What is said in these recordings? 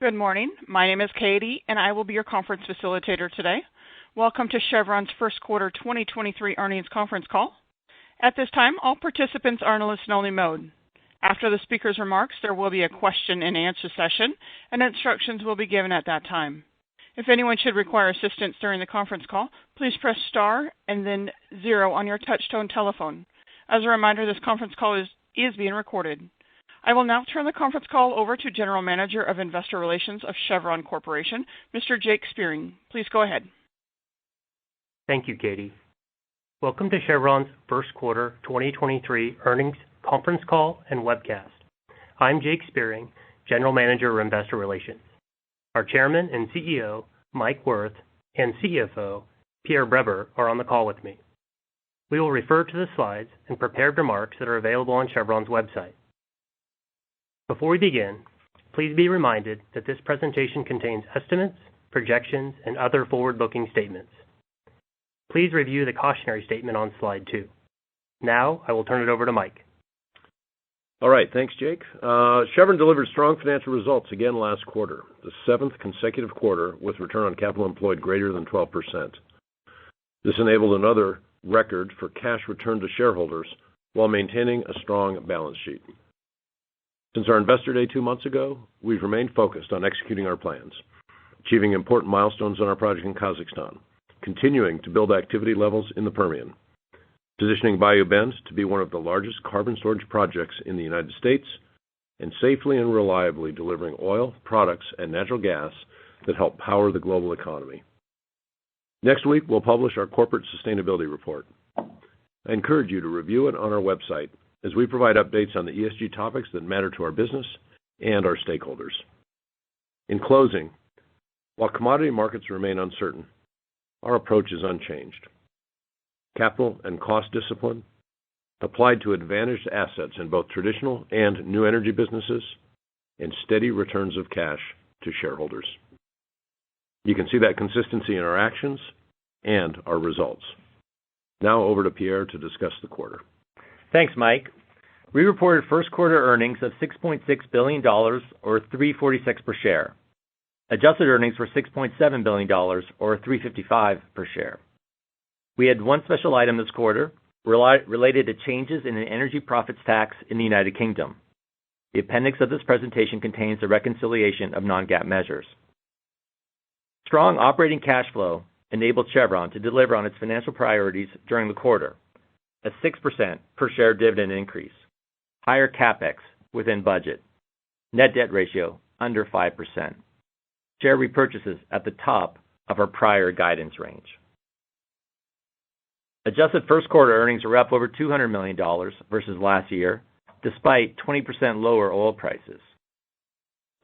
Good morning. My name is Katie, and I will be your conference facilitator today. Welcome to Chevron's first quarter 2023 earnings conference call. At this time, all participants are in a listen-only mode. After the speaker's remarks, there will be a question-and-answer session, and instructions will be given at that time. If anyone should require assistance during the conference call, please press star and then 0 on your touch-tone telephone. As a reminder, this conference call is being recorded. I will now turn the conference call over to General Manager of Investor Relations of Chevron Corporation, Mr. Jake Spearing. Please go ahead. Thank you, Katie. Welcome to Chevron's first quarter 2023 earnings conference call and webcast. I'm Jake Spearing, General Manager of Investor Relations. Our Chairman and CEO, Mike Wirth, and CFO, Pierre Breber, are on the call with me. We will refer to the slides and prepared remarks that are available on Chevron's website. Before we begin, please be reminded that this presentation contains estimates, projections, and other forward-looking statements. Please review the cautionary statement on slide 2. Now, I will turn it over to Mike. All right. Thanks, Jake. Chevron delivered strong financial results again last quarter, the 7th consecutive quarter with return on capital employed greater than 12%. This enabled another record for cash return to shareholders while maintaining a strong balance sheet. Since our Investor Day 2 months ago, we've remained focused on executing our plans, achieving important milestones on our project in Kazakhstan, continuing to build activity levels in the Permian, positioning Bayou Bend to be one of the largest carbon storage projects in the United States, and safely and reliably delivering oil, products, and natural gas that help power the global economy. Next week, we'll publish our corporate sustainability report. I encourage you to review it on our website as we provide updates on the ESG topics that matter to our business and our stakeholders. In closing, while commodity markets remain uncertain, our approach is unchanged. Capital and cost discipline applied to advantaged assets in both traditional and new energy businesses, and steady returns of cash to shareholders. You can see that consistency in our actions and our results. Now over to Pierre to discuss the quarter. Thanks, Mike. We reported first quarter earnings of $6.6 billion or $3.46 per share. Adjusted earnings were $6.7 billion or $3.55 per share. We had one special item this quarter related to changes in an energy profits tax in the United Kingdom. The appendix of this presentation contains a reconciliation of non-GAAP measures. Strong operating cash flow enabled Chevron to deliver on its financial priorities during the quarter. A 6% per share dividend increase, higher CapEx within budget, net debt ratio under 5%, share repurchases at the top of our prior guidance range. Adjusted first quarter earnings were up over $200 million versus last year, despite 20% lower oil prices.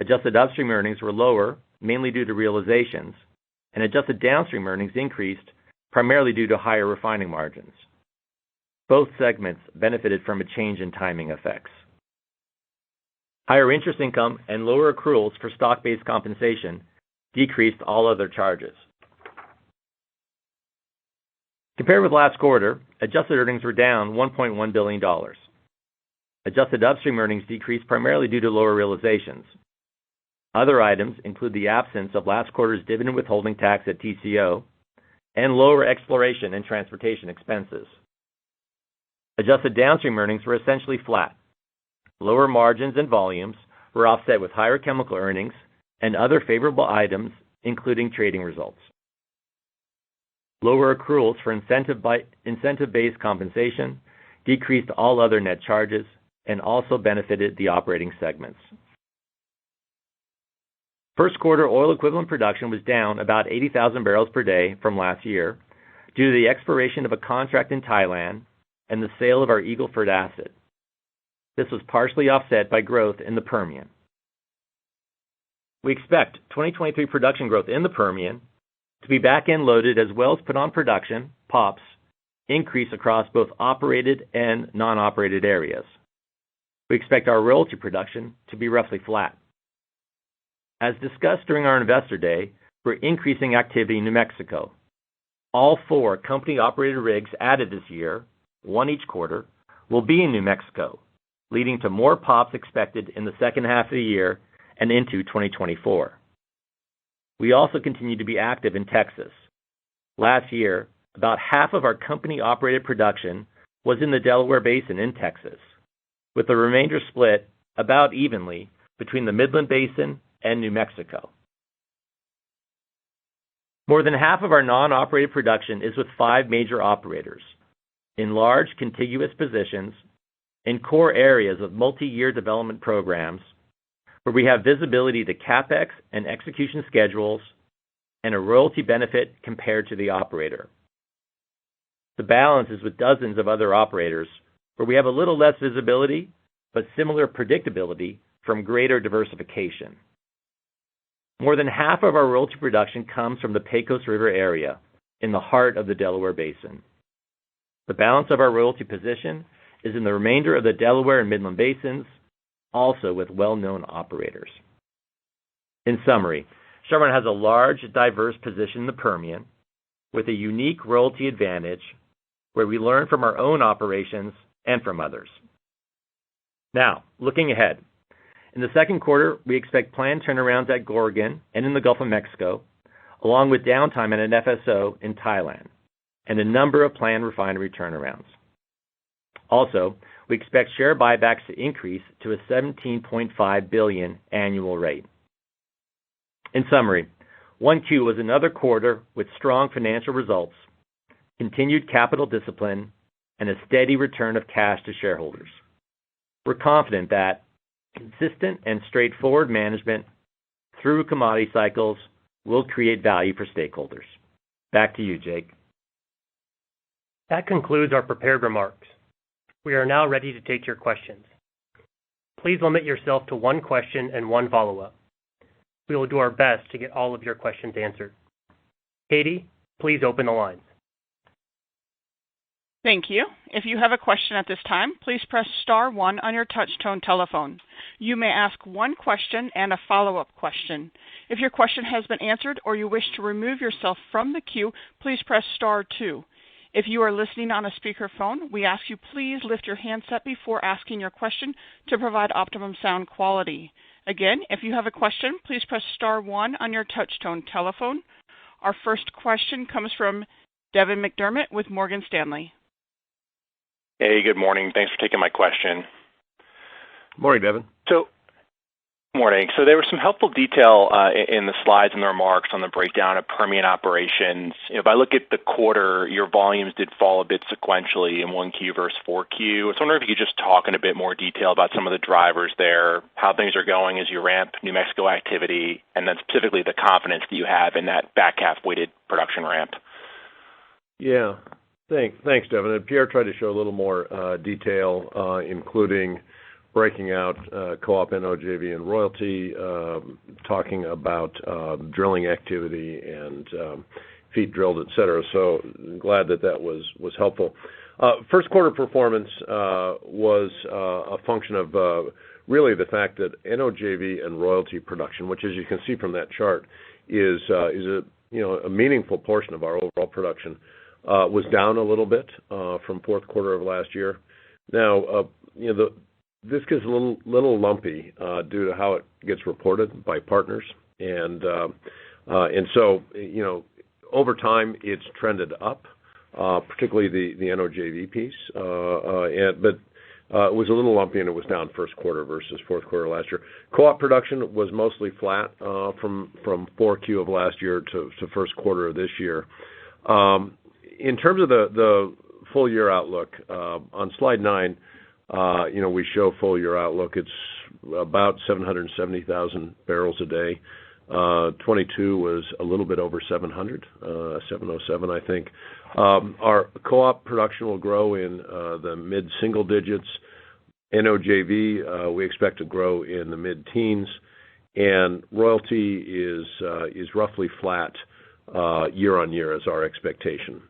Adjusted upstream earnings were lower, mainly due to realizations, and adjusted downstream earnings increased primarily due to higher refining margins. Both segments benefited from a change in timing effects. Higher interest income and lower accruals for stock-based compensation decreased all other charges. Compared with last quarter, adjusted earnings were down $1.1 billion. Adjusted upstream earnings decreased primarily due to lower realizations. Other items include the absence of last quarter's dividend withholding tax at TCO and lower exploration and transportation expenses. Adjusted downstream earnings were essentially flat. Lower margins and volumes were offset with higher chemical earnings and other favorable items, including trading results. Lower accruals for incentive-based compensation decreased all other net charges and also benefited the operating segments. First quarter oil equivalent production was down about 80,000 barrels per day from last year due to the expiration of a contract in Thailand and the sale of our Eagle Ford asset. This was partially offset by growth in the Permian. We expect 2023 production growth in the Permian to be back-end loaded as wells put on production, POPs, increase across both operated and non-operated areas. We expect our royalty production to be roughly flat. As discussed during our Investor Day, we're increasing activity in New Mexico. All 4 company-operated rigs added this year, 1 each quarter, will be in New Mexico, leading to more POPs expected in the second half of the year and into 2024. We also continue to be active in Texas. Last year, about half of our company-operated production was in the Delaware Basin in Texas, with the remainder split about evenly between the Midland Basin and New Mexico. More than half of our non-operated production is with 5 major operators in large contiguous positions in core areas of multi-year development programs where we have visibility to CapEx and execution schedules and a royalty benefit compared to the operator. The balance is with dozens of other operators where we have a little less visibility but similar predictability from greater diversification. More than half of our royalty production comes from the Pecos River area in the heart of the Delaware Basin. The balance of our royalty position is in the remainder of the Delaware and Midland Basins, also with well-known operators. In summary, Chevron has a large, diverse position in the Permian with a unique royalty advantage where we learn from our own operations and from others. Now, looking ahead. In the second quarter, we expect planned turnarounds at Gorgon and in the Gulf of Mexico, along with downtime at an FSO in Thailand, and a number of planned refinery turnarounds. Also, we expect share buybacks to increase to a $17.5 billion annual rate. In summary, 1Q was another quarter with strong financial results, continued capital discipline, and a steady return of cash to shareholders. We're confident that consistent and straightforward management through commodity cycles will create value for stakeholders. Back to you, Jake. That concludes our prepared remarks. We are now ready to take your questions. Please limit yourself to one question and one follow-up. We will do our best to get all of your questions answered. Katie, please open the lines. Thank you. If you have a question at this time, please press star 1 on your touch-tone telephone. You may ask one question and a follow-up question. If your question has been answered or you wish to remove yourself from the queue, please press star 2. If you are listening on a speakerphone, we ask you please lift your handset before asking your question to provide optimum sound quality. Again, if you have a question, please press star 1 on your touch-tone telephone. Our first question comes from Devin McDermott with Morgan Stanley. Hey, good morning. Thanks for taking my question. Morning, Devin. Morning. So there was some helpful detail in the slides and the remarks on the breakdown of Permian operations. If I look at the quarter, your volumes did fall a bit sequentially in 1Q versus 4Q. I was wondering if you could just talk in a bit more detail about some of the drivers there, how things are going as you ramp New Mexico activity, and then specifically the confidence that you have in that back half-weighted production ramp. Yeah. Thanks, Devin. And Pierre tried to show a little more detail, including breaking out co-op, NOJV, and royalty, talking about drilling activity and feet drilled, et cetera. So I'm glad that was helpful. First quarter performance was a function of really the fact that NOJV and royalty production, which, as you can see from that chart, is a meaningful portion of our overall production, was down a little bit from fourth quarter of last year. Now, this gets a little lumpy due to how it gets reported by partners, and so over time it's trended up, particularly the NOJV piece, but it was a little lumpy and it was down first quarter versus fourth quarter last year. Co-op production was mostly flat from 4Q of last year to first quarter of this year. In terms of the full year outlook, on slide 9, we show full year outlook. It's about 770,000 barrels a day. 22 was a little bit over 700, 707, I think. Our co-op production will grow in the mid-single digits. NOJV we expect to grow in the mid-teens, and royalty is roughly flat year on year as our expectation.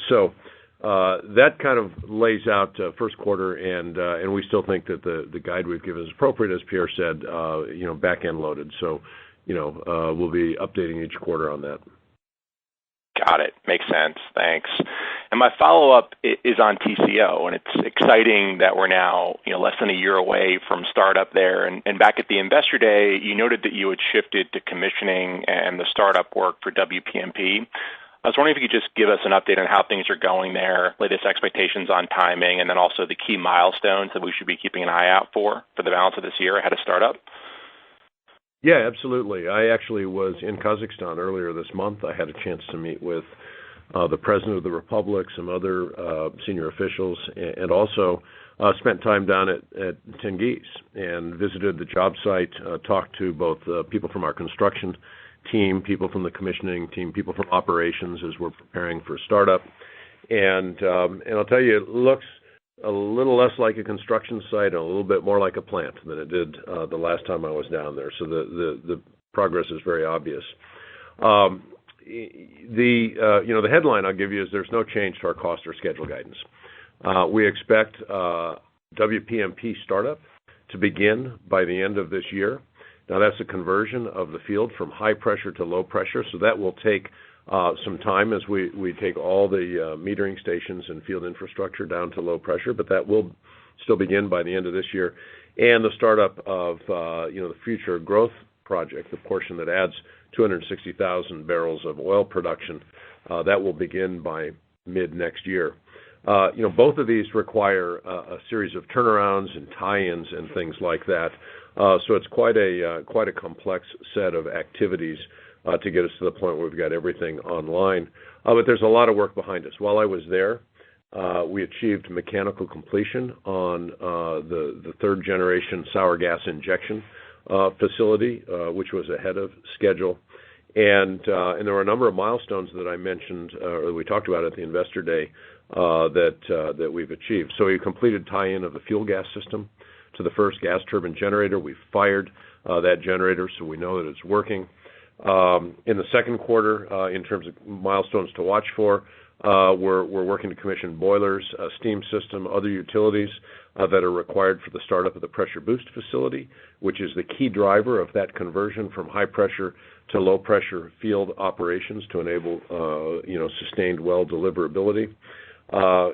So that kind of lays out first quarter, and we still think that the guide we've given is appropriate, as Pierre said, back end loaded. So we'll be updating each quarter on that. Got it. Makes sense. Thanks. And my follow-up is on TCO, and it's exciting that we're now less than a year away from startup there. And back at the Investor Day, you noted that you had shifted to commissioning and the startup work for WPMP. I was wondering if you could just give us an update on how things are going there, latest expectations on timing, and then also the key milestones that we should be keeping an eye out for the balance of this year ahead of startup. Yeah, absolutely. I actually was in Kazakhstan earlier this month. I had a chance to meet with the President of the Republic, some other senior officials, and also spent time down at Tengiz and visited the job site, talked to both people from our construction team, people from the commissioning team, people from operations as we're preparing for startup. And I'll tell you, it looks a little less like a construction site and a little bit more like a plant than it did the last time I was down there. So the progress is very obvious. The headline I'll give you is there's no change to our cost or schedule guidance. We expect WPMP startup to begin by the end of this year. Now that's a conversion of the field from high pressure to low pressure, so that will take some time as we take all the metering stations and field infrastructure down to low pressure, but that will still begin by the end of this year. And the startup of the future growth project, the portion that adds 260,000 barrels of oil production, that will begin by mid next year. Both of these require a series of turnarounds and tie-ins and things like that. So it's quite a complex set of activities to get us to the point where we've got everything online. But there's a lot of work behind us. While I was there, we achieved mechanical completion on the third generation sour gas injection facility, which was ahead of schedule. And there were a number of milestones that I mentioned, or we talked about at the Investor Day, that we've achieved. So we completed tie-in of the fuel gas system to the first gas turbine generator. We fired that generator, so we know that it's working. In the second quarter, in terms of milestones to watch for, we're working to commission boilers, a steam system, other utilities that are required for the startup of the pressure boost facility, which is the key driver of that conversion from high pressure to low pressure field operations to enable sustained well deliverability.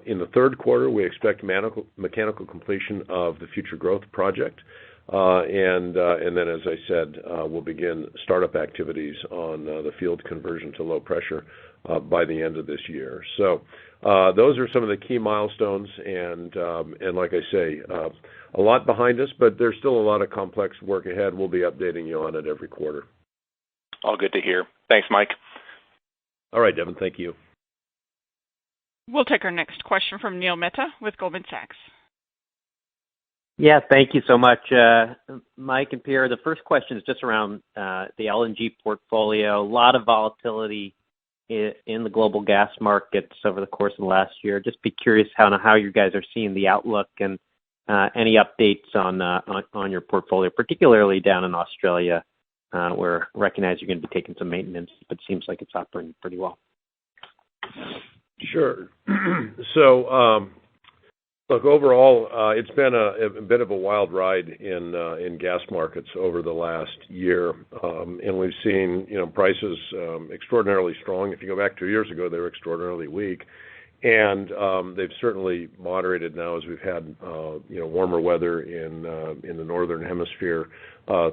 In the third quarter, we expect mechanical completion of the future growth project. And then, as I said, we'll begin startup activities on the field conversion to low pressure by the end of this year. So those are some of the key milestones, and like I say, a lot behind us, but there's still a lot of complex work ahead. We'll be updating you on it every quarter. All good to hear. Thanks, Mike. All right, Devin, thank you. We'll take our next question from Neil Mehta with Goldman Sachs. Yeah, thank you so much, Mike and Pierre. The first question is just around the LNG portfolio. A lot of volatility in the global gas markets over the course of the last year. Just be curious how you guys are seeing the outlook and any updates on your portfolio, particularly down in Australia, where I recognize you're going to be taking some maintenance, but it seems like it's operating pretty well. Sure. So, look, overall, it's been a bit of a wild ride in gas markets over the last year, and we've seen prices extraordinarily strong. If you go back 2 years ago, they were extraordinarily weak, and they've certainly moderated now as we've had warmer weather in the northern hemisphere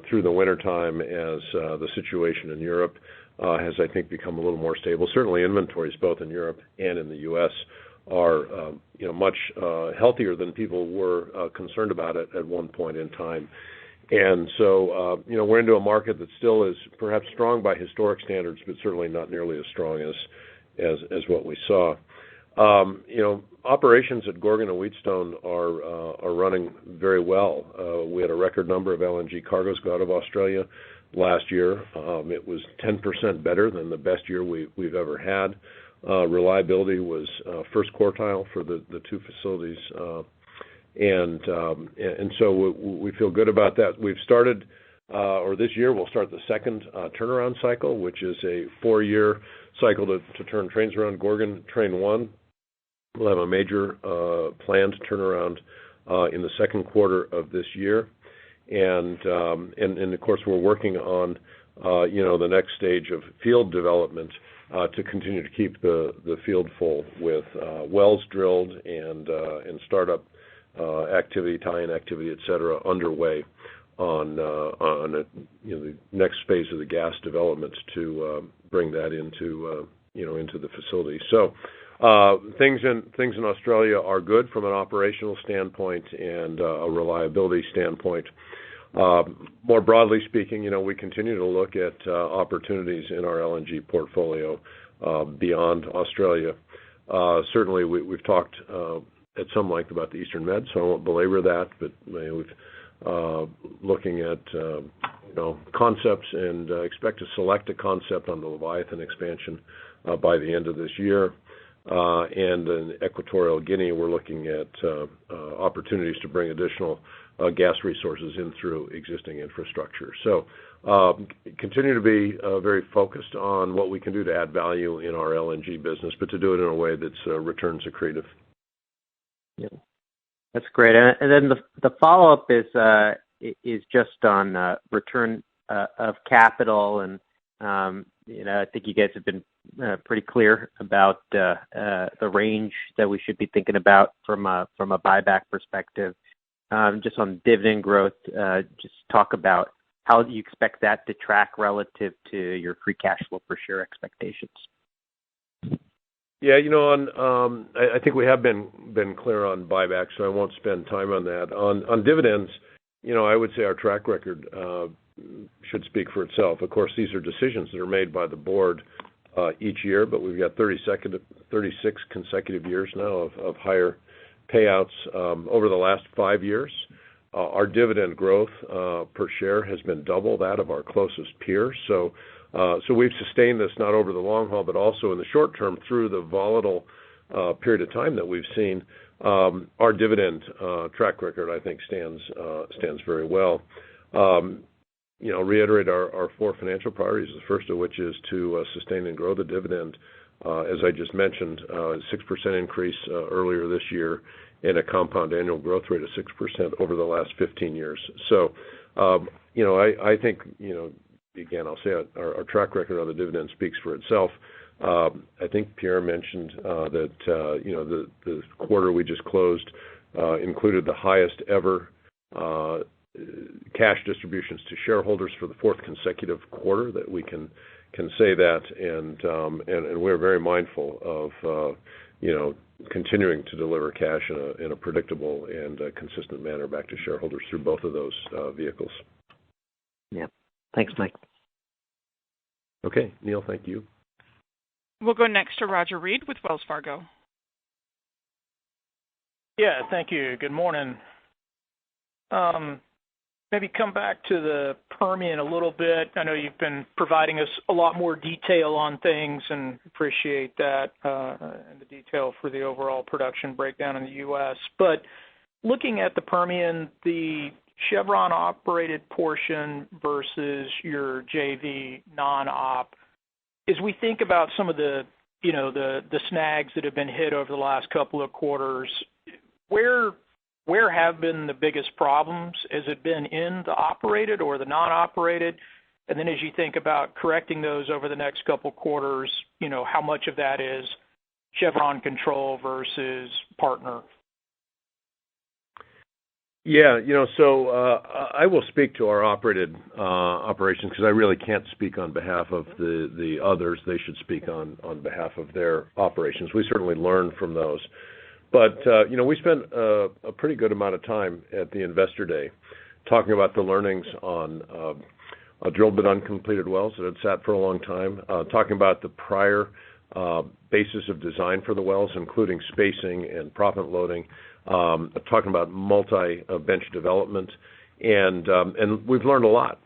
through the wintertime, as the situation in Europe has, I think, become a little more stable. Certainly, inventories both in Europe and in the U.S. are much healthier than people were concerned about it at one point in time. And so we're into a market that still is perhaps strong by historic standards, but certainly not nearly as strong as what we saw. Operations at Gorgon and Wheatstone are running very well. We had a record number of LNG cargoes go out of Australia last year. It was 10% better than the best year we've ever had. Reliability was first quartile for the two facilities, and so we feel good about that. We've started, or this year we'll start the second turnaround cycle, which is a 4-year cycle to turn trains around. Gorgon Train 1 will have a major planned turnaround in the second quarter of this year, and of course we're working on the next stage of field development to continue to keep the field full with wells drilled and startup activity, tie-in activity, et cetera, underway on the next phase of the gas development to bring that into the facility. So things in Australia are good from an operational standpoint and a reliability standpoint. More broadly speaking, we continue to look at opportunities in our LNG portfolio beyond Australia. Certainly, we've talked at some length about the Eastern Med, so I won't belabor that. But we've looking at concepts and expect to select a concept on the Leviathan expansion by the end of this year. And in Equatorial Guinea, we're looking at opportunities to bring additional gas resources in through existing infrastructure. So continue to be very focused on what we can do to add value in our LNG business, but to do it in a way that's returns accretive. Yeah, that's great. And then the follow-up is just on return of capital, and I think you guys have been pretty clear about the range that we should be thinking about from a buyback perspective. Just on dividend growth, just talk about how you expect that to track relative to your free cash flow per share expectations. Yeah, I think we have been clear on buybacks, so I won't spend time on that. On dividends, I would say our track record should speak for itself. Of course, these are decisions that are made by the board each year, but we've got 36 consecutive years now of higher payouts over the last 5 years. Our dividend growth per share has been double that of our closest peers. So we've sustained this not over the long haul, but also in the short term through the volatile period of time that we've seen. Our dividend track record, I think, stands very well. Reiterate our four financial priorities, the first of which is to sustain and grow the dividend. As I just mentioned, 6% increase earlier this year and a compound annual growth rate of 6% over the last 15 years. So, I think, again, I'll say our track record on the dividend speaks for itself. I think Pierre mentioned that, the quarter we just closed included the highest ever cash distributions to shareholders for the fourth consecutive quarter that we can say that, and we're very mindful of continuing to deliver cash in a predictable and consistent manner back to shareholders through both of those vehicles. Yeah. Thanks, Mike. Okay, Neil, thank you. We'll go next to Roger Reed with Wells Fargo. Yeah, thank you. Good morning. Maybe come back to the Permian a little bit. I know you've been providing us a lot more detail on things, and appreciate that and the detail for the overall production breakdown in the U.S. But looking at the Permian, the Chevron operated portion versus your JV non-op, as we think about some of the snags that have been hit over the last couple of quarters, where have been the biggest problems? Has it been in the operated or the non-operated? And then as you think about correcting those over the next couple quarters, how much of that is Chevron control versus partner? Yeah, so I will speak to our operated operations because I really can't speak on behalf of the others. They should speak on behalf of their operations. We certainly learn from those. But, we spent a pretty good amount of time at the Investor Day talking about the learnings on drilled but uncompleted wells that had sat for a long time, talking about the prior basis of design for the wells, including spacing and proppant loading, talking about multi-bench development. And we've learned a lot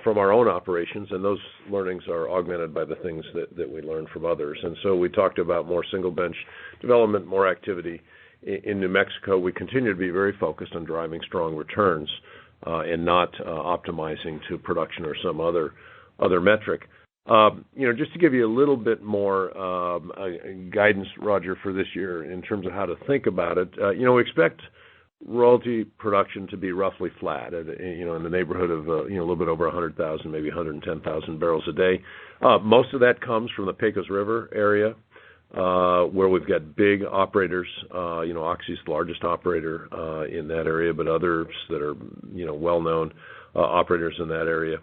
from our own operations, and those learnings are augmented by the things that we learn from others. And so we talked about more single-bench development, more activity. In New Mexico, we continue to be very focused on driving strong returns and not optimizing to production or some other metric. Just to give you a little bit more guidance, Roger, for this year in terms of how to think about it, we expect royalty production to be roughly flat, in the neighborhood of a little bit over 100,000, maybe 110,000 barrels a day. Most of that comes from the Pecos River area, where we've got big operators. Oxy's the largest operator in that area, but others that are well-known operators in that area.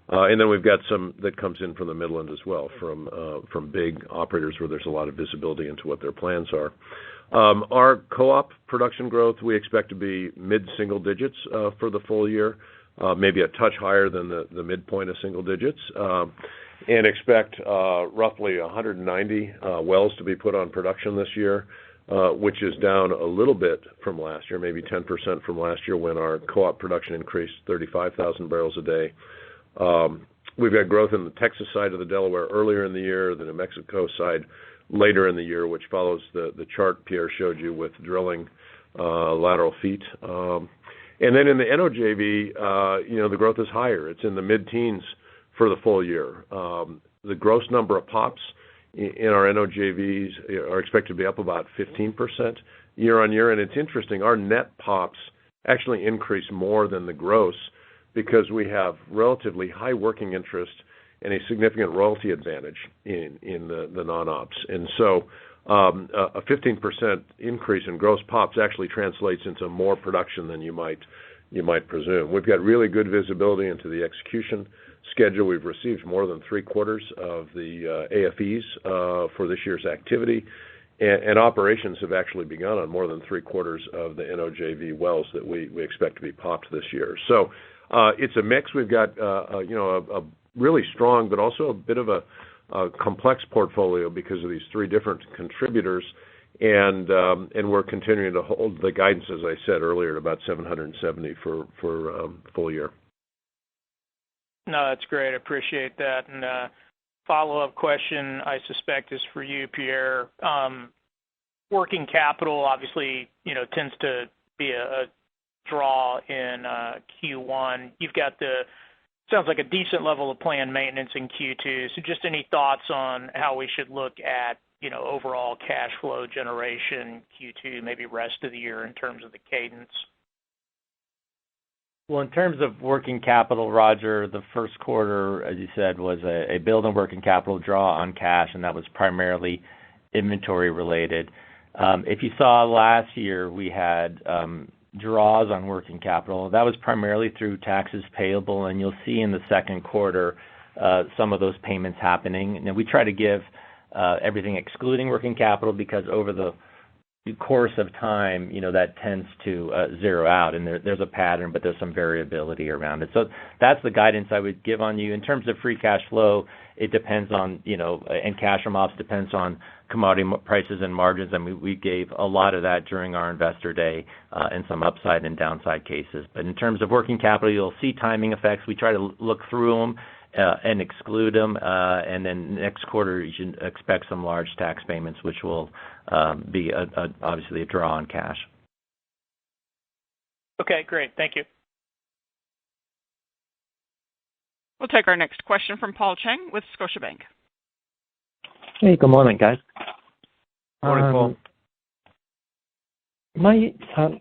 And then we've got some that comes in from the Midland as well, from big operators where there's a lot of visibility into what their plans are. Our co-op production growth we expect to be mid-single digits for the full year, maybe a touch higher than the midpoint of single digits, and expect roughly 190 wells to be put on production this year, which is down a little bit from last year, maybe 10% from last year when our co-op production increased 35,000 barrels a day. We've got growth in the Texas side of the Delaware earlier in the year, the New Mexico side later in the year, which follows the chart Pierre showed you with drilling lateral feet. And then in the NOJV, the growth is higher. It's in the mid-teens for the full year. The gross number of POPs in our NOJVs are expected to be up about 15% year on year. And it's interesting, our net POPs actually increase more than the gross because we have relatively high working interest and a significant royalty advantage in the non-ops. And so a 15% increase in gross POPs actually translates into more production than you might presume. We've got really good visibility into the execution schedule. We've received more than 3/4 of the AFEs for this year's activity, and operations have actually begun on more than 3/4 of the NOJV wells that we expect to be popped this year. So it's a mix. We've got a really strong, but also a bit of a complex portfolio because of these three different contributors, and we're continuing to hold the guidance, as I said earlier, at about 770 for full year. No, that's great. I appreciate that. And follow-up question, I suspect, is for you, Pierre. Working capital obviously, tends to be a draw in Q1. You've got sounds like a decent level of planned maintenance in Q2. So just any thoughts on how we should look at, overall cash flow generation Q2, maybe rest of the year in terms of the cadence? Well, in terms of working capital, Roger, the first quarter, as you said, was a build in working capital, draw on cash, and that was primarily inventory related. If you saw last year, we had draws on working capital. That was primarily through taxes payable, and you'll see in the second quarter some of those payments happening. Now, we try to give everything excluding working capital because over the course of time, that tends to zero out, and there's a pattern, but there's some variability around it. So that's the guidance I would give on you. In terms of free cash flow, it depends on, and cash from ops depends on commodity prices and margins, and we gave a lot of that during our investor day and some upside and downside cases. But in terms of working capital, you'll see timing effects. We try to look through them and exclude them, and then next quarter you should expect some large tax payments, which will be obviously a draw on cash. Okay, great. Thank you. We'll take our next question from Paul Cheng with Scotiabank. Hey, good morning, guys. Morning, Paul.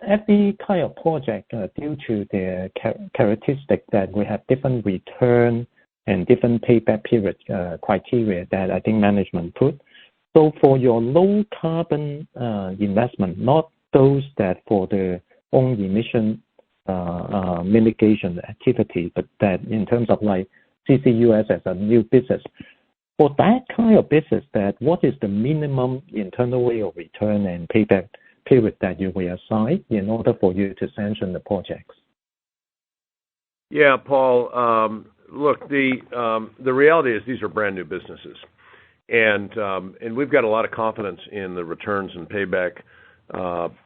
Every kind of project, due to the characteristic that we have different return and different payback period criteria that I think management put. So for your low carbon investment, not those that for the own emission mitigation activity, but that in terms of like CCUS as a new business, for that kind of business, that what is the minimum internal rate of return and payback period that you will assign in order for you to sanction the projects? Yeah, Paul. Look, the reality is these are brand new businesses, and we've got a lot of confidence in the returns and payback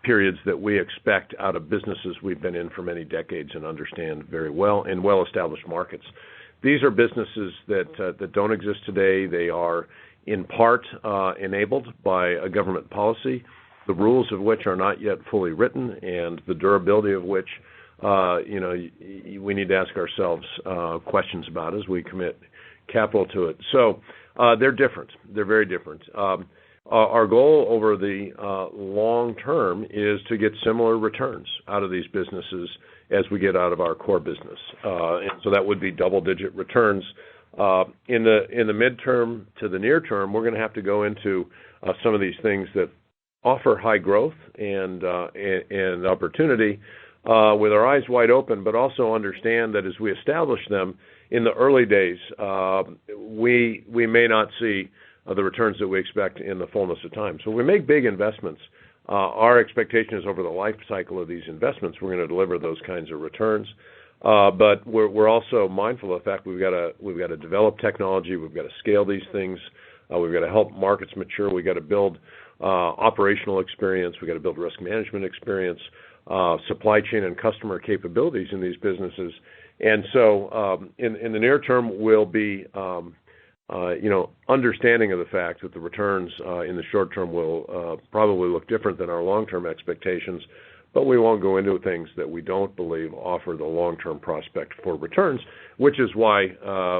periods that we expect out of businesses we've been in for many decades and understand very well in well-established markets. These are businesses that don't exist today. They are in part enabled by a government policy, the rules of which are not yet fully written, and the durability of which we need to ask ourselves questions about as we commit capital to it. So they're different. They're very different. our goal over the long term is to get similar returns out of these businesses as we get out of our core business. And so that would be double-digit returns. In the midterm to the near term, we're going to have to go into some of these things that offer high growth and opportunity with our eyes wide open, but also understand that as we establish them in the early days, we may not see the returns that we expect in the fullness of time. So when we make big investments, our expectation is over the life cycle of these investments, we're going to deliver those kinds of returns. But we're also mindful of the fact we've got to develop technology, we've got to scale these things, we've got to help markets mature, we've got to build operational experience, we've got to build risk management experience, supply chain and customer capabilities in these businesses. And so in the near term, we'll be understanding of the fact that the returns in the short term will probably look different than our long-term expectations, but we won't go into things that we don't believe offer the long-term prospect for returns, which is why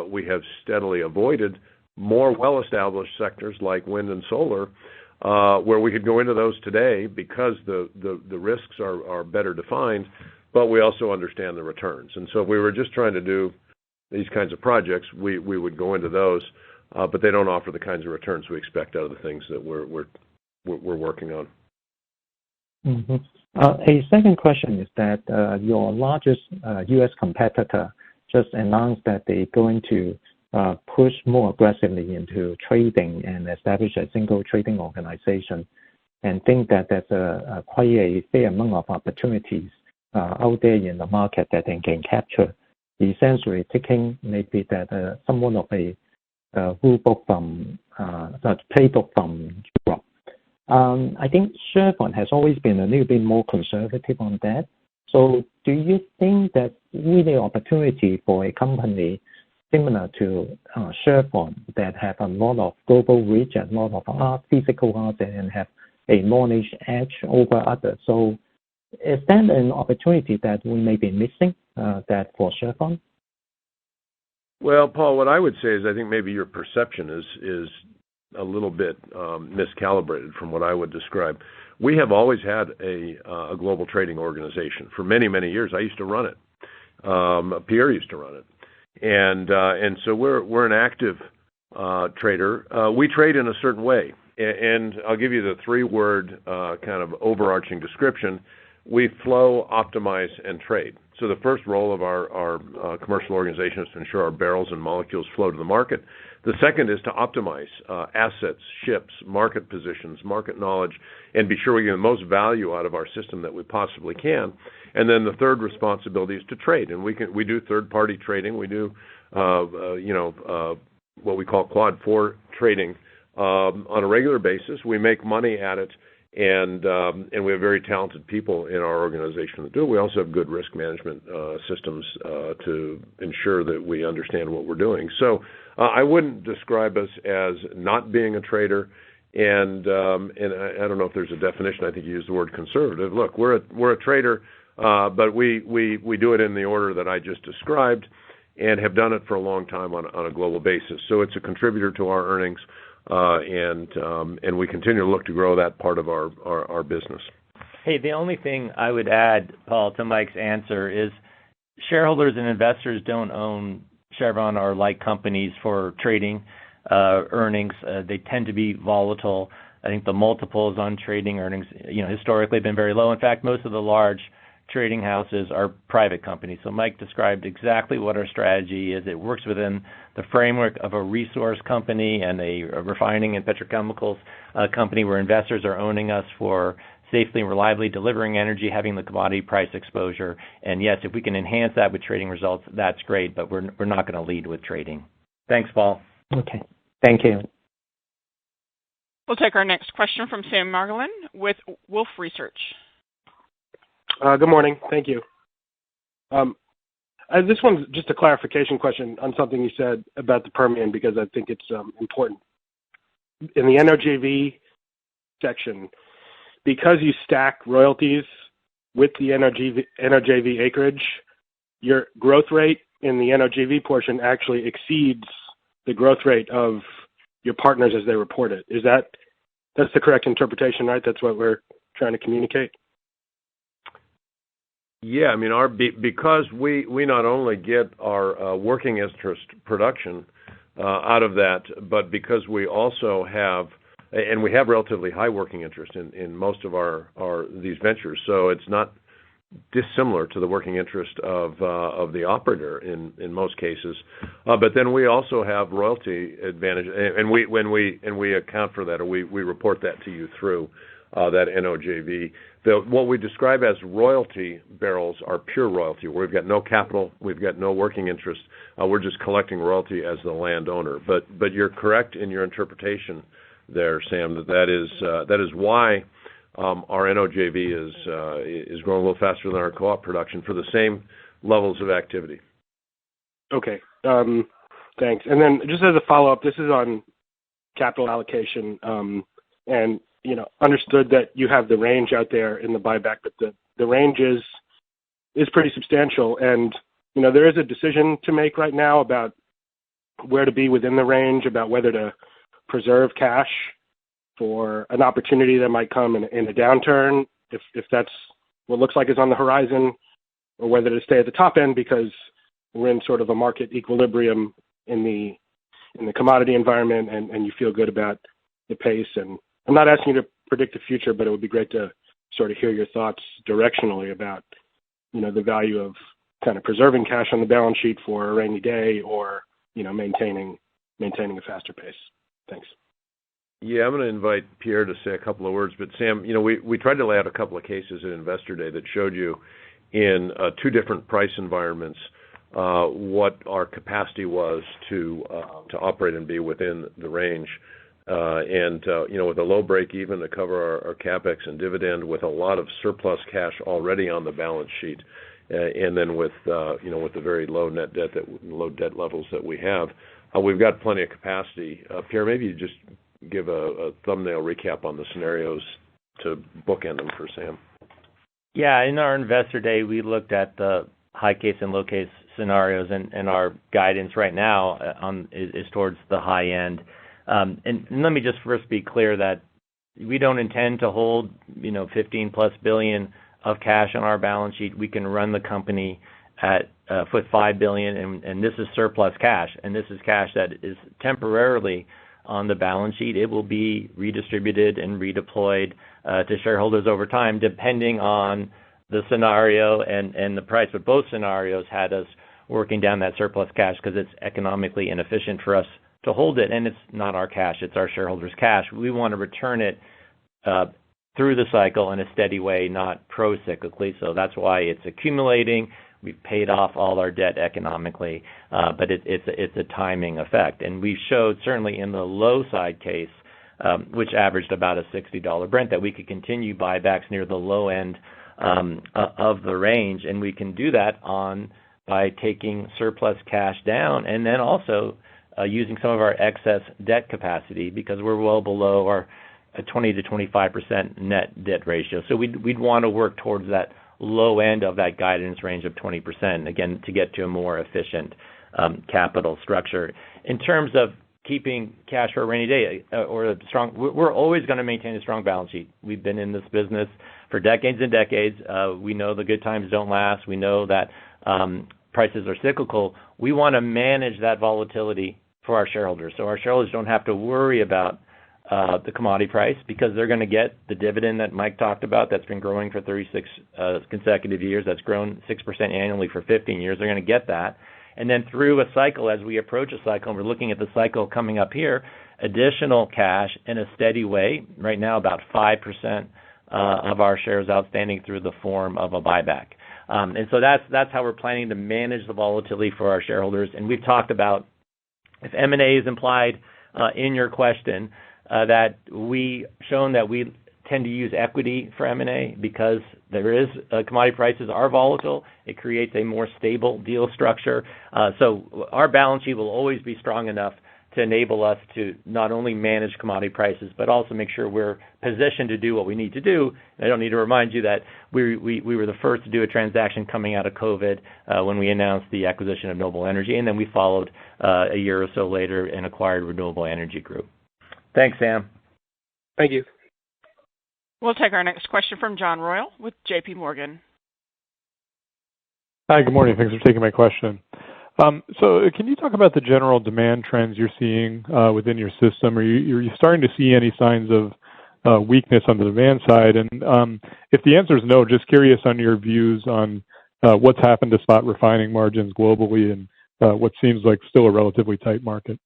we have steadily avoided more well-established sectors like wind and solar, where we could go into those today because the risks are better defined, but we also understand the returns. And so if we were just trying to do these kinds of projects, we would go into those, but they don't offer the kinds of returns we expect out of the things that we're working on. Mm-hmm. A second question is that your largest U.S. competitor just announced that they're going to push more aggressively into trading and establish a single trading organization, and think that there's quite a fair amount of opportunities out there in the market that they can capture, essentially taking maybe that somewhat of a rulebook from playbook from Europe. I think Chevron has always been a little bit more conservative on that. So do you think that really opportunity for a company similar to Chevron that have a lot of global reach and a lot of physical assets and have a knowledge edge over others? So is that an opportunity that we may be missing that for Chevron? Well, Paul, what I would say is I think maybe your perception is a little bit miscalibrated from what I would describe. We have always had a global trading organization for many, many years. I used to run it. Pierre used to run it. And so we're an active trader. We trade in a certain way. And I'll give you the three-word kind of overarching description. We flow, optimize, and trade. So the first role of our commercial organization is to ensure our barrels and molecules flow to the market. The second is to optimize assets, ships, market positions, market knowledge, and be sure we get the most value out of our system that we possibly can. And then the third responsibility is to trade. And we do third-party trading. We do what we call Quad 4 trading on a regular basis. We make money at it. And we have very talented people in our organization that do it. We also have good risk management systems to ensure that we understand what we're doing. So I wouldn't describe us as not being a trader. And I don't know if there's a definition. I think you used the word conservative. Look, we're a trader, but we do it in the order that I just described, and have done it for a long time on a global basis. So it's a contributor to our earnings. And we continue to look to grow that part of our business. Hey, the only thing I would add, Paul, to Mike's answer is shareholders and investors don't own Chevron or like companies for trading earnings. They tend to be volatile. I think the multiples on trading earnings, historically have been very low. In fact, most of the large trading houses are private companies. So Mike described exactly what our strategy is. It works within the framework of a resource company and a refining and petrochemicals company where investors are owning us for safely and reliably delivering energy, having the commodity price exposure. And yes, if we can enhance that with trading results, that's great, but we're not going to lead with trading. Thanks, Paul. Okay. Thank you. We'll take our next question from Sam Margolin with Wolfe Research. Good morning. Thank you. This one's just a clarification question on something you said about the Permian, because I think it's important. In the NOJV section, because you stack royalties with the NOJV acreage, your growth rate in the NOJV portion actually exceeds the growth rate of your partners as they report it. Is that That's the correct interpretation, right? That's what we're trying to communicate? Yeah, I mean, because we not only get our working interest production out of that, but because we also have, and we have relatively high working interest in most of these ventures, so it's not dissimilar to the working interest of the operator in most cases. But then we also have royalty advantage, and we account for that, or we report that to you through that NOJV. What we describe as royalty barrels are pure royalty, where we've got no capital, we've got no working interest. We're just collecting royalty as the landowner. But you're correct in your interpretation there, Sam. That is why our NOJV is growing a little faster than our co-op production for the same levels of activity. Okay. Thanks. And then just as a follow-up, this is on capital allocation, and understood that you have the range out there in the buyback, but the range is pretty substantial, and there is a decision to make right now about where to be within the range, about whether to preserve cash for an opportunity that might come in a downturn, if that's what looks like is on the horizon, or whether to stay at the top end because we're in sort of a market equilibrium in the commodity environment, and you feel good about the pace. And I'm not asking you to predict the future, but it would be great to sort of hear your thoughts directionally about, the value of kind of preserving cash on the balance sheet for a rainy day, or, maintaining a faster pace. Thanks. Yeah, I'm going to invite Pierre to say a couple of words, but Sam, we tried to lay out a couple of cases at Investor Day that showed you in two different price environments what our capacity was to operate and be within the range. With a low break even to cover our capex and dividend, with a lot of surplus cash already on the balance sheet, and then with the very low net debt low debt levels that we have, we've got plenty of capacity. Pierre, maybe you just give a thumbnail recap on the scenarios to bookend them for Sam. Yeah, in our Investor Day, we looked at the high case and low case scenarios, and our guidance right now is towards the high end. And let me just first be clear that we don't intend to hold, $15+ billion of cash on our balance sheet. We can run the company at $5 billion, and this is surplus cash, and this is cash that is temporarily on the balance sheet. It will be redistributed and redeployed to shareholders over time, depending on the scenario and the price. But both scenarios had us working down that surplus cash because it's economically inefficient for us to hold it, and it's not our cash, it's our shareholders' cash. We want to return it through the cycle in a steady way, not pro-cyclically, so that's why it's accumulating. We've paid off all our debt economically, but it's a timing effect. And we showed, certainly in the low side case, which averaged about a $60 Brent, that we could continue buybacks near the low end of the range, and we can do that by taking surplus cash down, and then also using some of our excess debt capacity, because we're well below our 20 to 25% net debt ratio. So we'd want to work towards that low end of that guidance range of 20%, again, to get to a more efficient capital structure. In terms of keeping cash for a rainy day, we're always going to maintain a strong balance sheet. We've been in this business for decades and decades. We know the good times don't last. We know that prices are cyclical. We want to manage that volatility for our shareholders, so our shareholders don't have to worry about the commodity price, because they're going to get the dividend that Mike talked about that's been growing for 36 consecutive years, that's grown 6% annually for 15 years. They're going to get that. And then through a cycle, as we approach a cycle, and we're looking at the cycle coming up here, additional cash in a steady way, right now about 5% of our shares outstanding through the form of a buyback. And so that's how we're planning to manage the volatility for our shareholders. And we've talked about, if M&A is implied in your question, that we shown that we tend to use equity for M&A because commodity prices are volatile. It creates a more stable deal structure. So our balance sheet will always be strong enough to enable us to not only manage commodity prices, but also make sure we're positioned to do what we need to do. I don't need to remind you that we were the first to do a transaction coming out of COVID when we announced the acquisition of Noble Energy, and then we followed a year or so later and acquired Renewable Energy Group. Thanks, Sam. Thank you. We'll take our next question from John Royal with J.P. Morgan. Hi, good morning. Thanks for taking my question. So can you talk about the general demand trends you're seeing within your system? Are you starting to see any signs of weakness on the demand side? And if the answer is no, just curious on your views on what's happened to spot refining margins globally and what seems like still a relatively tight market.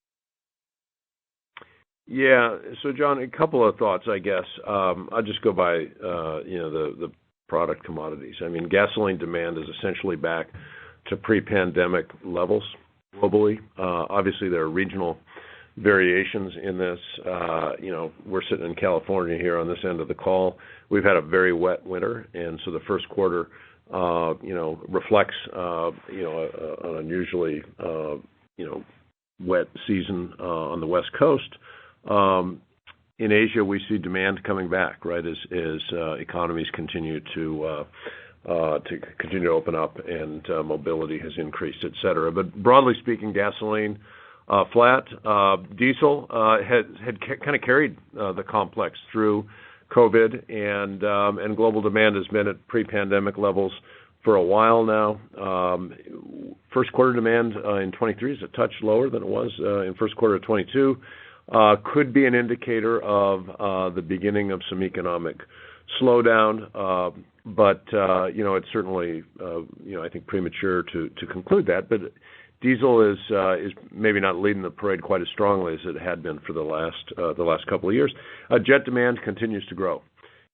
Yeah. So, John, a couple of thoughts, I guess. I'll just go by, the product commodities. I mean, gasoline demand is essentially back to pre-pandemic levels globally. Obviously, there are regional variations in this. We're sitting in California here on this end of the call. We've had a very wet winter, and so the first quarter, reflects, an unusually, wet season on the West Coast. In Asia, we see demand coming back, right, as economies continue to open up and mobility has increased, et cetera. But broadly speaking, gasoline flat. Diesel had kind of carried the complex through COVID, and global demand has been at pre-pandemic levels for a while now. First quarter demand in 23 is a touch lower than it was in first quarter of 22. Could be an indicator of the beginning of some economic slowdown, but it's certainly I think premature to conclude that. But diesel is maybe not leading the parade quite as strongly as it had been for the last couple of years. Jet demand continues to grow,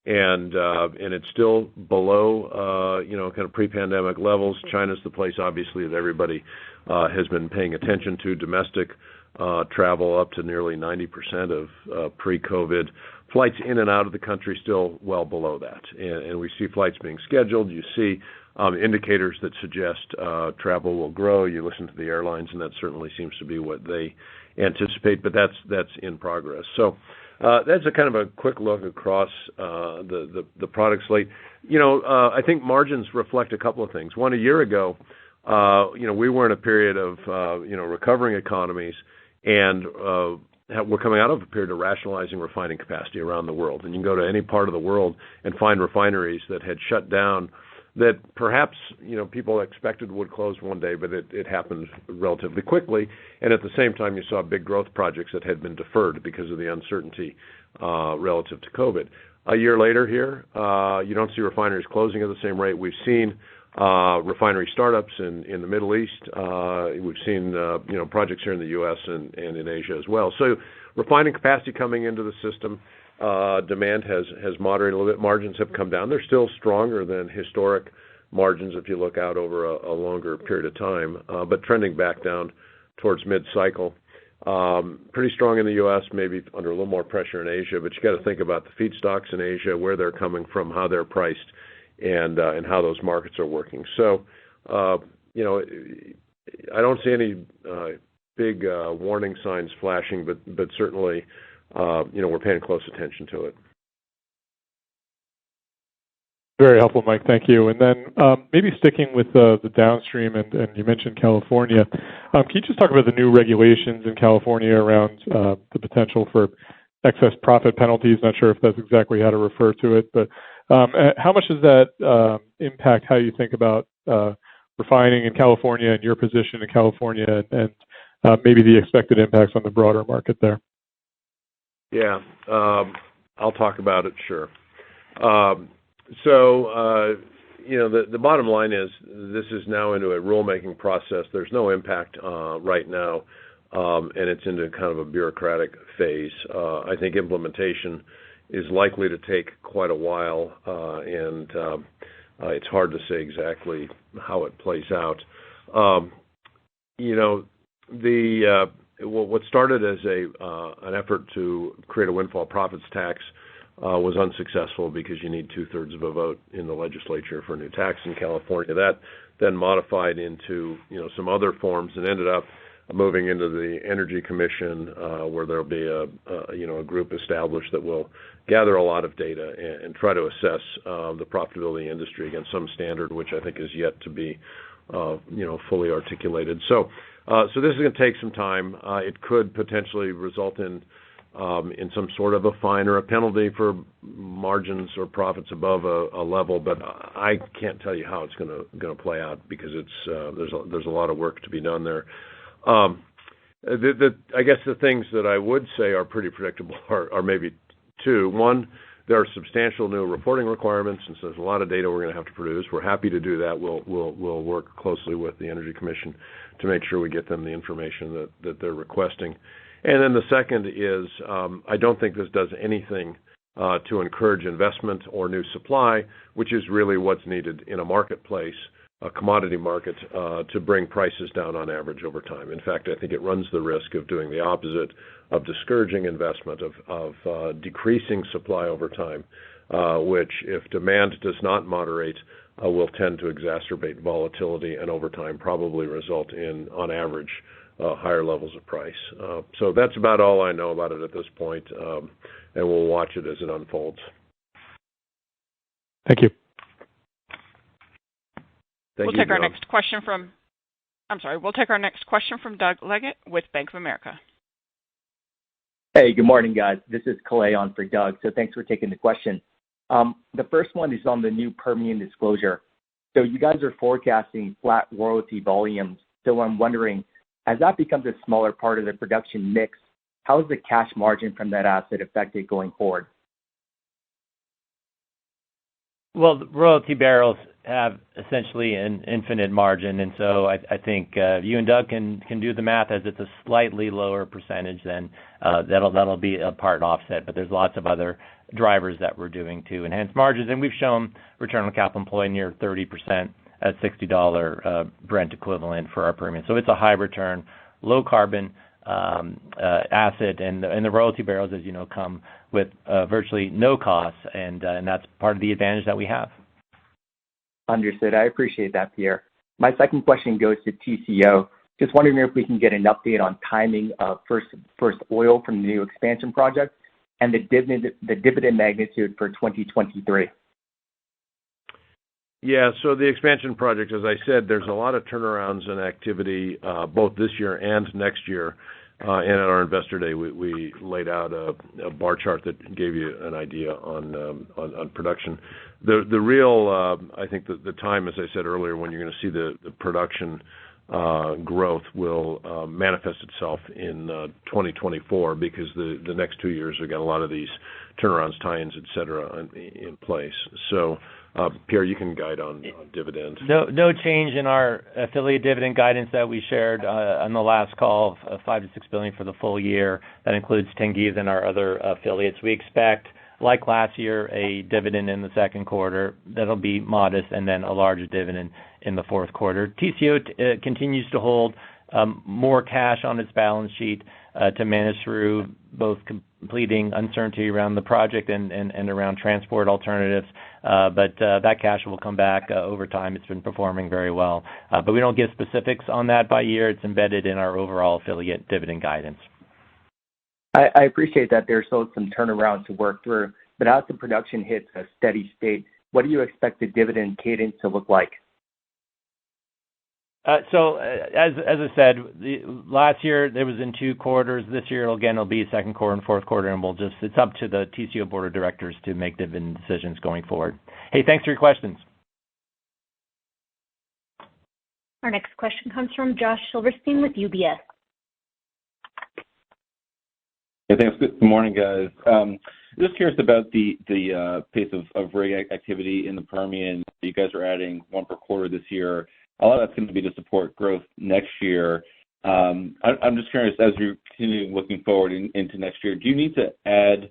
and it's still below kind of pre-pandemic levels. China's the place, obviously, that everybody has been paying attention to. Domestic travel up to nearly 90% of pre-COVID. Flights in and out of the country still well below that, and we see flights being scheduled. You see indicators that suggest travel will grow. You listen to the airlines, and that certainly seems to be what they anticipate. But that's in progress. So that's a kind of a quick look across the product slate. I think margins reflect a couple of things. One, a year ago, we were in a period of recovering economies, and we're coming out of a period of rationalizing refining capacity around the world. And you can go to any part of the world and find refineries that had shut down that perhaps people expected would close one day, but it happened relatively quickly. And at the same time, you saw big growth projects that had been deferred because of the uncertainty relative to COVID. A year later here, you don't see refineries closing at the same rate. We've seen refinery startups in the Middle East. We've seen projects here in the U.S. and in Asia as well. So refining capacity coming into the system, demand has moderated a little bit. Margins have come down. They're still stronger than historic margins if you look out over a longer period of time, but trending back down towards mid-cycle. Pretty strong in the U.S., maybe under a little more pressure in Asia, but you got to think about the feedstocks in Asia, where they're coming from, how they're priced, and how those markets are working. So, I don't see any big warning signs flashing, but certainly, we're paying close attention to it. Very helpful, Mike. Thank you. And then maybe sticking with the downstream, and you mentioned California. Can you just talk about the new regulations in California around the potential for excess profit penalties? Not sure if that's exactly how to refer to it, but how much does that impact how you think about refining in California and your position in California, and maybe the expected impacts on the broader market there? Yeah, I'll talk about it, sure. The bottom line is this is now into a rulemaking process. There's no impact right now, and it's into kind of a bureaucratic phase. I think implementation is likely to take quite a while, and it's hard to say exactly how it plays out. What started as an effort to create a windfall profits tax was unsuccessful because you need 2/3 of a vote in the legislature for a new tax in California. That then modified into some other forms and ended up moving into the Energy Commission, where there'll be a group established that will gather a lot of data and try to assess the profitability of the industry against some standard, which I think is yet to be fully articulated. So this is going to take some time. It could potentially result in in some sort of a fine or a penalty for margins or profits above a level, but I can't tell you how it's going to play out because there's a lot of work to be done there. I guess the things that I would say are pretty predictable are maybe two. One, there are substantial new reporting requirements, and so there's a lot of data we're going to have to produce. We're happy to do that. We'll work closely with the Energy Commission to make sure we get them the information that they're requesting. And then the second is I don't think this does anything to encourage investment or new supply, which is really what's needed in a marketplace, a commodity market, to bring prices down on average over time. In fact, I think it runs the risk of doing the opposite, of discouraging investment, of decreasing supply over time, which, if demand does not moderate, will tend to exacerbate volatility and over time probably result in, on average, higher levels of price. So that's about all I know about it at this point, and we'll watch it as it unfolds. Thank you. We'll take our next question from Doug Leggett with Bank of America. Hey, good morning, guys. This is Kalei on for Doug, so thanks for taking the question. The first one is on the new Permian disclosure. So you guys are forecasting flat royalty volumes, so I'm wondering, as that becomes a smaller part of the production mix, how is the cash margin from that asset affected going forward? Well, the royalty barrels have essentially an infinite margin, and so I think you and Doug can do the math as it's a slightly lower percentage, then that'll be a part offset. But there's lots of other drivers that we're doing to enhance margins, and we've shown return on capital employed near 30% at $60 Brent equivalent for our Permian. So it's a high return, low carbon asset, and the royalty barrels, as you know, come with virtually no costs, and that's part of the advantage that we have. Understood. I appreciate that, Pierre. My second question goes to TCO. Just wondering if we can get an update on timing of first oil from the new expansion project and the dividend magnitude for 2023. Yeah, so the expansion project, as I said, there's a lot of turnarounds and activity both this year and next year. And at our Investor Day, we laid out a bar chart that gave you an idea on production. The real, I think the time, as I said earlier, when you're going to see the production growth will manifest itself in 2024 because the next 2 years we've got a lot of these turnarounds, tie-ins, et cetera, in place. So, Pierre, you can guide on dividends. No change in our affiliate dividend guidance that we shared on the last call of $5 to $6 billion for the full year. That includes Tengiz and our other affiliates. We expect, like last year, a dividend in the second quarter that'll be modest, and then a larger dividend in the fourth quarter. TCO continues to hold more cash on its balance sheet to manage through both completing uncertainty around the project and around transport alternatives. But that cash will come back over time. It's been performing very well. But we don't give specifics on that by year. It's embedded in our overall affiliate dividend guidance. I appreciate that there's still some turnaround to work through, but as the production hits a steady state, what do you expect the dividend cadence to look like? So, as I said, last year it was in 2 quarters. This year, it'll be second quarter and fourth quarter, and it's up to the TCO board of directors to make dividend decisions going forward. Hey, thanks for your questions. Our next question comes from Josh Silverstein with UBS. Hey, thanks. Good morning, guys. Just curious about the pace of rig activity in the Permian. You guys are adding 1 per quarter this year. A lot of that's going to be to support growth next year. I'm just curious, as you're continuing looking forward into next year, do you need to add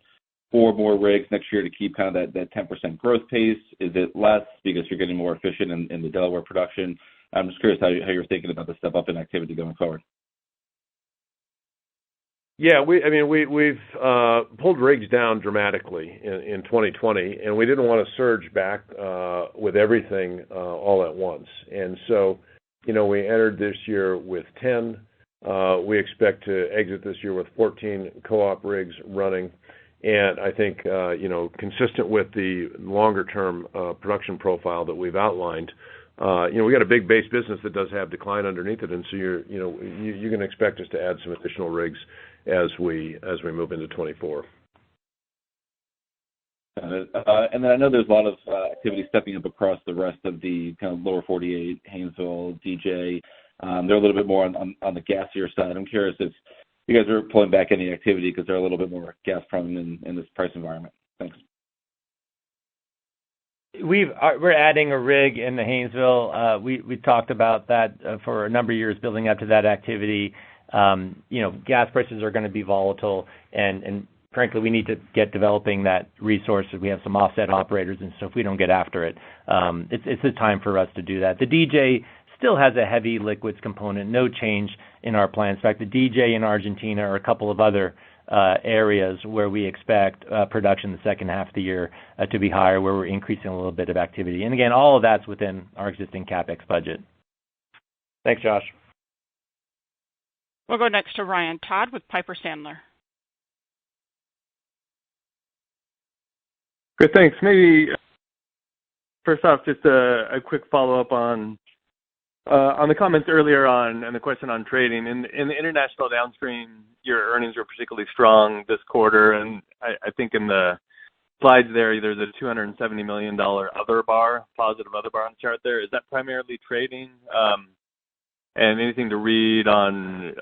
4 more rigs next year to keep kind of that 10% growth pace? Is it less because you're getting more efficient in the Delaware production? I'm just curious how you're thinking about the step up in activity going forward. Yeah, we've pulled rigs down dramatically in 2020, and we didn't want to surge back with everything all at once. And so, we entered this year with 10. We expect to exit this year with 14 co-op rigs running. And I think, consistent with the longer-term production profile that we've outlined, we got a big base business that does have decline underneath it, and so you can expect us to add some additional rigs as we move into 24. And then I know there's a lot of activity stepping up across the rest of the kind of lower 48, Haynesville, DJ. They're a little bit more on the gassier side. I'm curious if you guys are pulling back any activity because they're a little bit more gas prone in this price environment. Thanks. We're adding a rig in the Haynesville. We talked about that for a number of years, building up to that activity. Gas prices are going to be volatile, and frankly, we need to get developing that resource. We have some offset operators, and so if we don't get after it, it's a time for us to do that. The DJ still has a heavy liquids component, no change in our plans. In fact, the DJ in Argentina or a couple of other areas where we expect production the second half of the year to be higher, where we're increasing a little bit of activity. And again, all of that's within our existing CapEx budget. Thanks, Josh. We'll go next to Ryan Todd with Piper Sandler. Good, thanks. Maybe first off, just a quick follow-up on the comments earlier on and the question on trading. In the international downstream, your earnings were particularly strong this quarter, and I think in the slides there's a $270 million positive other bar on the chart there. Is that primarily trading? And anything to read on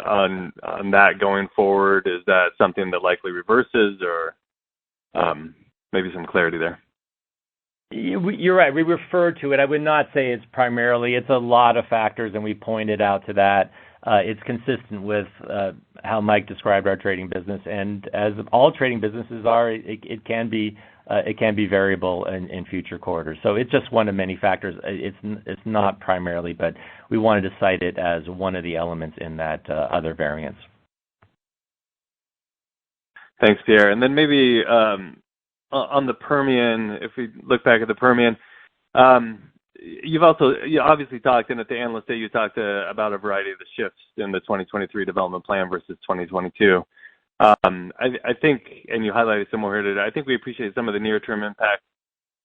that going forward? Is that something that likely reverses, or maybe some clarity there? You're right. We refer to it. I would not say it's primarily. It's a lot of factors, and we pointed out to that. It's consistent with how Mike described our trading business, and as all trading businesses are, it can be variable in future quarters. So it's just one of many factors. It's not primarily, but we wanted to cite it as one of the elements in that other variance. Thanks, Pierre. And then maybe on the Permian, if we look back at the Permian, you obviously talked, and at the Analyst Day you talked about a variety of the shifts in the 2023 development plan versus 2022. I think, and you highlighted some more here today, I think we appreciate some of the near-term impact.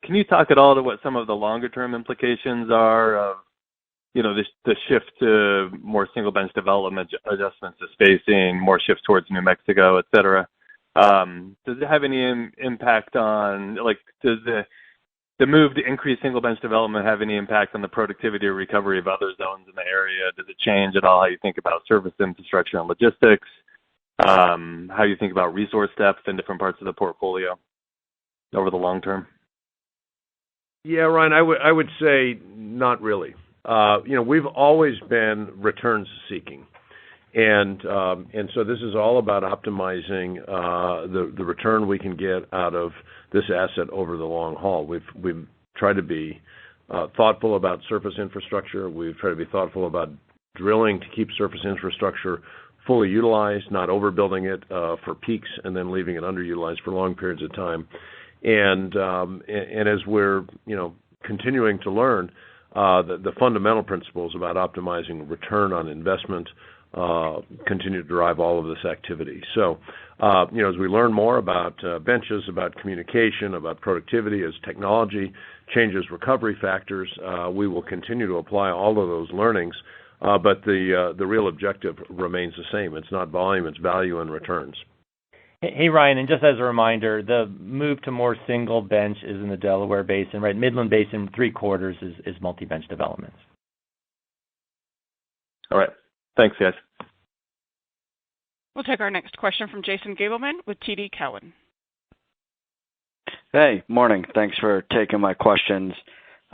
Can you talk at all to what some of the longer-term implications are of, the shift to more single-bench development, adjustments to spacing, more shifts towards New Mexico, et cetera? Does it have any impact on, does the move to increase single-bench development have any impact on the productivity or recovery of other zones in the area? Does it change at all how you think about service infrastructure and logistics? How you think about resource depth in different parts of the portfolio over the long term? Yeah, Ryan, I would say not really. We've always been returns seeking. And so this is all about optimizing the return we can get out of this asset over the long haul. We've tried to be thoughtful about surface infrastructure. We've tried to be thoughtful about drilling to keep surface infrastructure fully utilized, not overbuilding it for peaks and then leaving it underutilized for long periods of time. And as we're continuing to learn, the fundamental principles about optimizing return on investment continue to drive all of this activity. So, as we learn more about benches, about communication, about productivity, as technology changes recovery factors, we will continue to apply all of those learnings. But the real objective remains the same. It's not volume, it's value and returns. Hey, Ryan, and just as a reminder, the move to more single bench is in the Delaware Basin, right? Midland Basin, 3/4 is multi-bench developments. All right. Thanks, guys. We'll take our next question from Jason Gabelman with TD Cowen. Hey, morning. Thanks for taking my questions.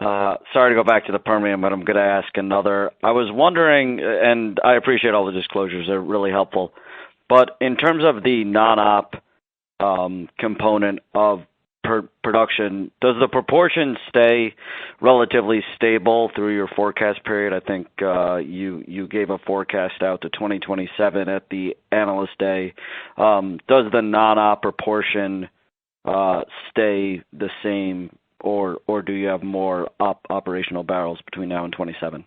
Sorry to go back to the Permian, but I'm going to ask another. I was wondering, and I appreciate all the disclosures, they're really helpful, but in terms of the non-op component of production, does the proportion stay relatively stable through your forecast period? I think you gave a forecast out to 2027 at the Analyst Day. Does the non-op proportion stay the same, or do you have more operational barrels between now and 27?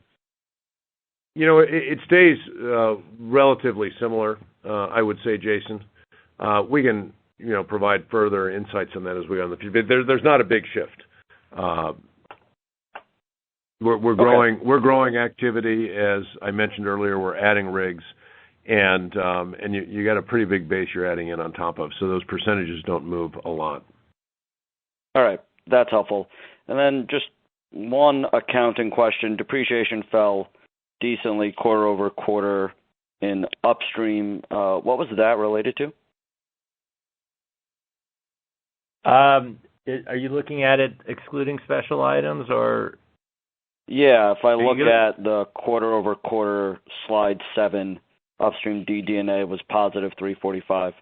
It stays relatively similar, I would say, Jason. We can provide further insights on that as we go in the future. But there's not a big shift. We're growing activity, as I mentioned earlier. We're adding rigs, and you got a pretty big base you're adding in on top of. So those percentages don't move a lot. All right, that's helpful. And then just one accounting question. Depreciation fell decently quarter over quarter in upstream. What was that related to? Are you looking at it excluding special items or? Yeah, if I look at the quarter over quarter slide 7, upstream DD&A was positive 345.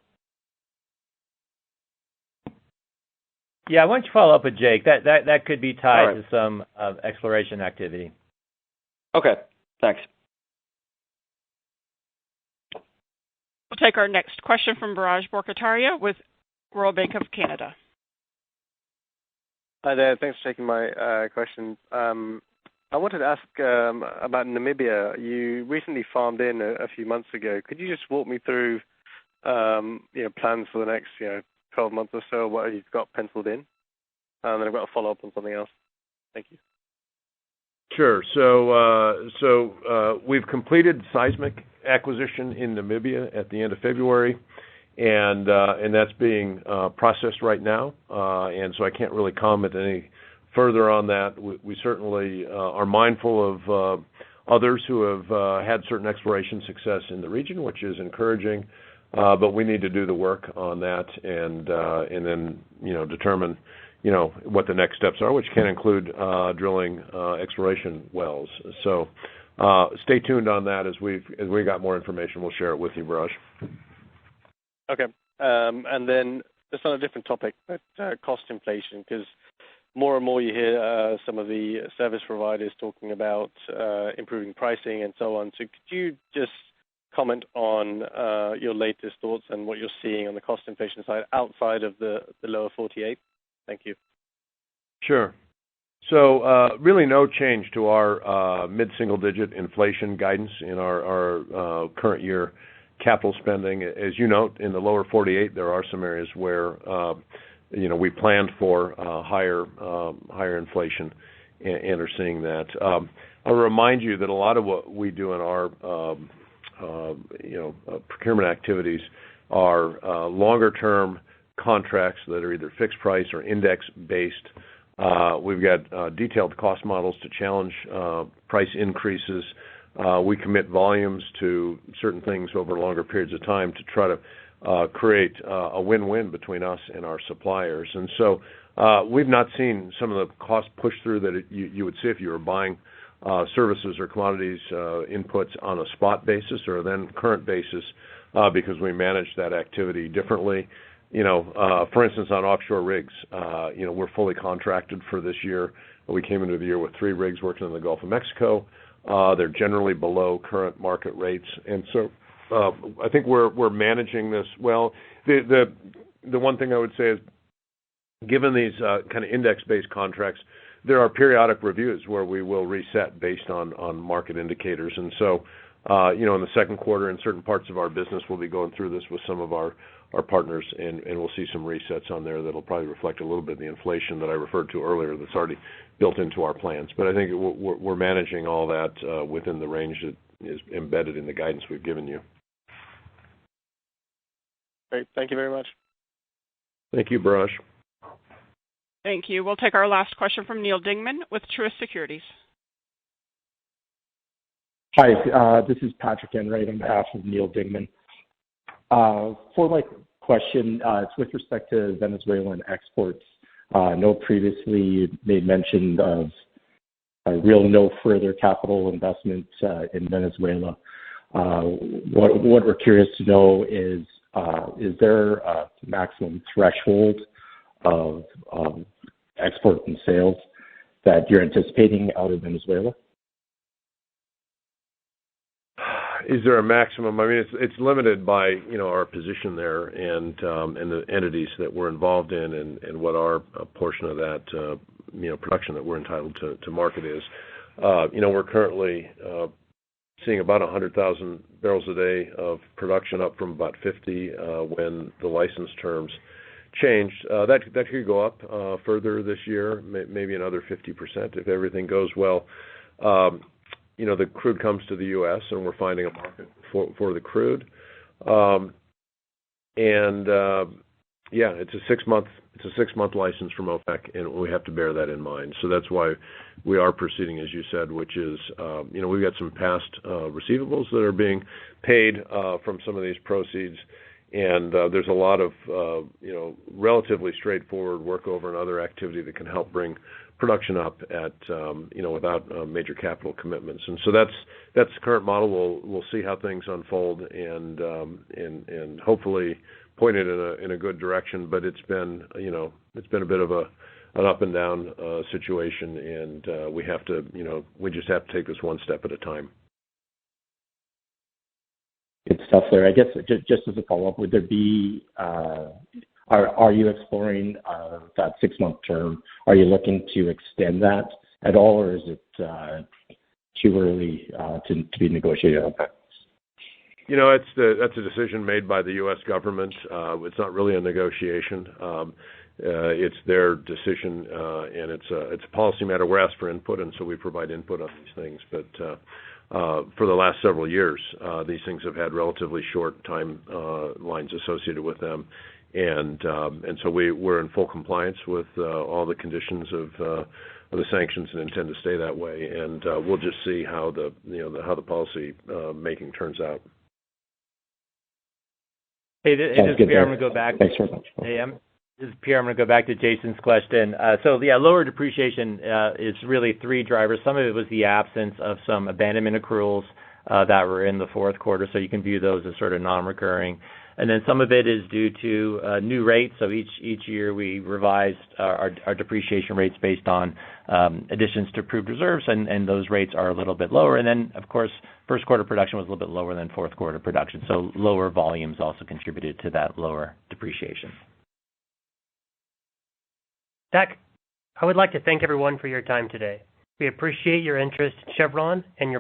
Yeah, why don't you follow up with Jake? That could be tied to some exploration activity. Okay, thanks. We'll take our next question from Biraj Borkhataria with Royal Bank of Canada. Hi there. Thanks for taking my question. I wanted to ask about Namibia. You recently farmed in a few months ago. Could you just walk me through plans for the next 12 months or so, what you've got penciled in? And then I've got a follow-up on something else. Thank you. Sure. So we've completed seismic acquisition in Namibia at the end of February, and that's being processed right now. And so I can't really comment any further on that. We certainly are mindful of others who have had certain exploration success in the region, which is encouraging. But we need to do the work on that and then determine what the next steps are, which can include drilling exploration wells. So stay tuned on that. As we got more information, we'll share it with you, Biraj. Okay. And then just on a different topic, but cost inflation, because more and more you hear some of the service providers talking about improving pricing and so on. So could you just comment on your latest thoughts and what you're seeing on the cost inflation side outside of the lower 48? Thank you. Sure. So really no change to our mid-single-digit inflation guidance in our current year capital spending. As you note, in the lower 48, there are some areas where we planned for higher inflation and are seeing that. I'll remind you that a lot of what we do in our procurement activities are longer-term contracts that are either fixed price or index-based. We've got detailed cost models to challenge price increases. We commit volumes to certain things over longer periods of time to try to create a win-win between us and our suppliers. And so we've not seen some of the cost push through that you would see if you were buying services or commodities inputs on a spot basis or then current basis because we manage that activity differently. For instance, on offshore rigs, we're fully contracted for this year. We came into the year with 3 rigs working in the Gulf of Mexico. They're generally below current market rates, and so I think we're managing this well. The one thing I would say is, given these kind of index-based contracts, there are periodic reviews where we will reset based on market indicators, and so in the second quarter, in certain parts of our business, we'll be going through this with some of our partners, and we'll see some resets on there that'll probably reflect a little bit of the inflation that I referred to earlier that's already built into our plans. But I think we're managing all that within the range that is embedded in the guidance we've given you. Great. Thank you very much. Thank you, Biraj. Thank you. We'll take our last question from Neil Dingman with Truist Securities. Hi, this is Patrick Enright on behalf of Neil Dingman. For my question, it's with respect to Venezuelan exports. I know previously you made mention of no further capital investments in Venezuela. What we're curious to know is there a maximum threshold of export and sales that you're anticipating out of Venezuela? Is there a maximum? I mean, it's limited by our position there and the entities that we're involved in and what our portion of that production that we're entitled to market is. We're currently seeing about 100,000 barrels a day of production, up from about 50 when the license terms changed. That could go up further this year, maybe another 50% if everything goes well. the crude comes to the U.S. and we're finding a market for the crude. It's a 6-month license from OPEC, and we have to bear that in mind. So that's why we are proceeding, as you said, which is, we've got some past receivables that are being paid from some of these proceeds, and there's a lot of, relatively straightforward workover and other activity that can help bring production up at, without major capital commitments. And so that's the current model. We'll see how things unfold, and hopefully pointed in a good direction, but it's been a bit of an up and down situation, and we just have to take this one step at a time. Good stuff there. I guess just as a follow-up, would there be are you exploring that 6-month term? Are you looking to extend that at all, or is it too early to be negotiated on that? That's a decision made by the U.S. government. It's not really a negotiation. It's their decision, and it's a policy matter. We're asked for input, and so we provide input on these things. But for the last several years, these things have had relatively short time lines associated with them, and so we're in full compliance with all the conditions of the sanctions and intend to stay that way. And we'll just see how the policy making turns out. Hey, this is Pierre. I'm going to go back. Thanks very much. This is Pierre. I'm going to go back to Jason's question. Lower depreciation is really 3 drivers. Some of it was the absence of some abandonment accruals that were in the fourth quarter, so you can view those as sort of non-recurring. And then some of it is due to new rates. So each year we revised our depreciation rates based on additions to approved reserves, and those rates are a little bit lower. And then, of course, first quarter production was a little bit lower than fourth quarter production. So lower volumes also contributed to that lower depreciation. Zach, I would like to thank everyone for your time today. We appreciate your interest in Chevron and your